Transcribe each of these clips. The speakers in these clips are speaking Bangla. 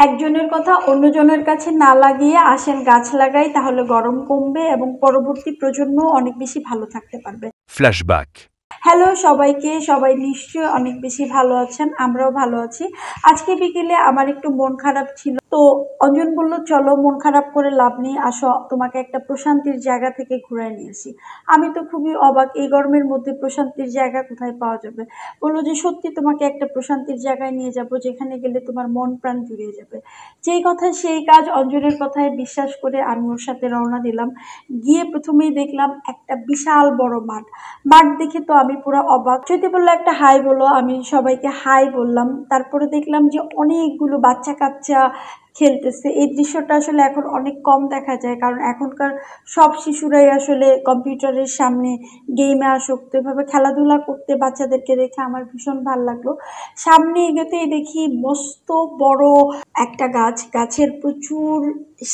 একজনের কথা অন্যজনের কাছে না লাগিয়ে আসেন গাছ লাগাই, তাহলে গরম কমবে এবং পরবর্তী প্রজন্ম অনেক বেশি ভালো থাকতে পারবে। ফ্ল্যাশব্যাক। হ্যালো সবাইকে, সবাই নিশ্চয়ই অনেক বেশি ভালো আছেন, আমরাও ভালো আছি। আজকে বিকেলে আমার একটু মন খারাপ ছিল, তো অঞ্জন বলল চলো মন খারাপ করে লাভ নেই, আসো তোমাকে একটা প্রশান্তির জায়গা থেকে ঘুরায় নিয়ে আসি। আমি তো খুবই অবাক, এই গরমের মধ্যে প্রশান্তির জায়গা কোথায় পাওয়া যাবে। বললো যে সত্যি তোমাকে একটা প্রশান্তির জায়গায় নিয়ে যাব, যেখানে গেলে তোমার মন প্রাণ জুড়িয়ে যাবে। যেই কথা সেই কাজ, অঞ্জনের কথায় বিশ্বাস করে আমি ওর সাথে রওনা দিলাম। গিয়ে প্রথমেই দেখলাম একটা বিশাল বড় মাঠ। মাঠ দেখে তো আমি পুরো অবাক। যদি বললো একটা হাই বলো, আমি সবাইকে হাই বললাম। তারপরে দেখলাম যে অনেকগুলো বাচ্চা কাচ্চা খেলতেছে। এই দৃশ্যটা আসলে এখন অনেক কম দেখা যায়, কারণ এখনকার সব শিশুরাই আসলে কম্পিউটারের সামনে গেমে আসক্ত। এভাবে খেলাধুলা করতে বাচ্চাদেরকে দেখে আমার ভীষণ ভালো লাগলো। সামনে এগোতেই দেখি মস্ত বড় একটা গাছ, গাছের প্রচুর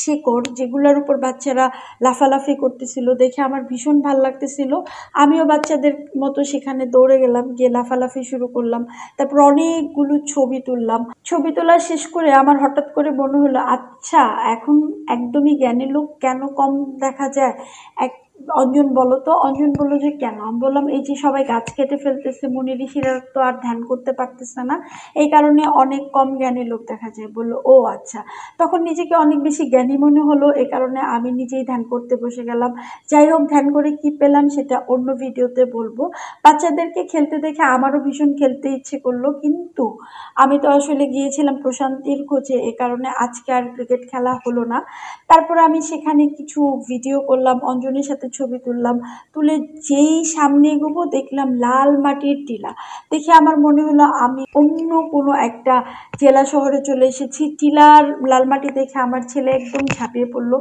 শেকড়, যেগুলোর উপর বাচ্চারা লাফালাফি করতেছিল, দেখে আমার ভীষণ ভালো লাগতেছিল। আমিও বাচ্চাদের মতো সেখানে দৌড়ে গেলাম, গিয়ে লাফালাফি শুরু করলাম। তারপর অনেকগুলো ছবি তুললাম। ছবি তোলা শেষ করে আমার হঠাৎ করে মনে হলো, আচ্ছা এখন একদমই জ্ঞানী লোক কেন কম দেখা যায়। অঞ্জন বলো তো। অঞ্জন বললো যে কেন। আমি বললাম এই যে সবাই গাছ কেটে ফেলতেছে, মুনি ঋষিরা তো আর ধ্যান করতে পারতেছে না, এই কারণে অনেক কম জ্ঞানী লোক দেখা যায়। বললো ও আচ্ছা। তখন নিজেকে অনেক বেশি জ্ঞানী মনে হলো, এই কারণে আমি নিজেই ধ্যান করতে বসে গেলাম। যাই হোক, ধ্যান করে কি পেলাম সেটা অন্য ভিডিওতে বলবো। বাচ্চাদেরকে খেলতে দেখে আমারও ভীষণ খেলতে ইচ্ছে করলো, কিন্তু আমি তো আসলে গিয়েছিলাম প্রশান্তির খোঁজে, এ কারণে আজকে আর ক্রিকেট খেলা হলো না। তারপরে আমি সেখানে কিছু ভিডিও করলাম, অঞ্জনের সাথে ছবি তুললাম। তুলে যেই সামনে এগোবো দেখলাম লাল মাটির টিলা। দেখে আমার মনে হলো আমি অন্য কোনো একটা জেলা শহরে চলে এসেছি। টিলার লাল মাটি দেখে আমার ছেলে একদম ঝাঁপিয়ে পড়লো,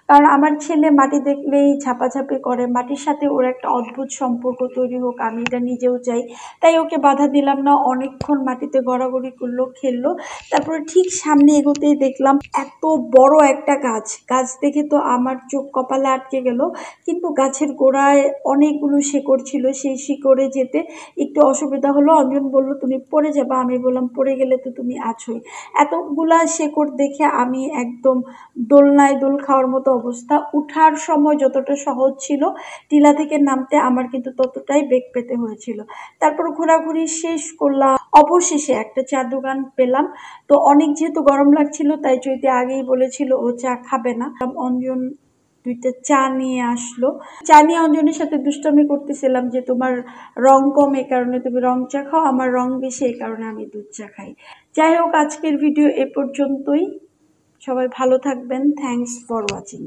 কারণ আমার ছেলে মাটি দেখলেই ঝাপাঝাপি করে। মাটির সাথে ওর একটা অদ্ভুত সম্পর্ক তৈরি হোক, আমি এটা নিজেও চাই। তাই ওকে বাধা দিলাম না, অনেকক্ষণ মাটিতে গড়াগড়ি করলো, খেললো। তারপরে ঠিক সামনে এগোতেই দেখলাম এত বড় একটা গাছ। গাছ দেখে তো আমার চোখ কপালে আটকে গেল, কিন্তু গাছের গোড়ায় অনেকগুলো শেকড় ছিল, সেই শিকড়ে যেতে একটু অসুবিধা হলো। অঞ্জন বলল তুমি পড়ে যাবা। আমি বললাম পড়ে গেলে তো তুমি আছোই। এতগুলা শেকড় দেখে আমি একদম দোলনায় দোল খাওয়ার মতো অবস্থা। উঠার সময় যতটা সহজ ছিল, টিলা থেকে নামতে আমার কিন্তু ততটাই বেগ পেতে হয়েছিল। তারপর ঘোরাঘুরি শেষ করলাম, অবশেষে একটা চা দোকান পেলাম। তো অনেক যেহেতু গরম লাগছিল, তাই চৈতি আগেই বলেছিল ও চা খাবে না। অঞ্জন দুইটা চা নিয়ে আসলো। চা নিয়ে অঞ্জনের সাথে দুষ্টামি করতেছিলাম যে তোমার রং কম, এই কারণে তুমি রং চা খাও, আমার রং বেশি, এই কারণে আমি দুধ চা খাই। যাই হোক, আজকের ভিডিও এ পর্যন্তই। সবাই ভালো থাকবেন। Thanks for watching.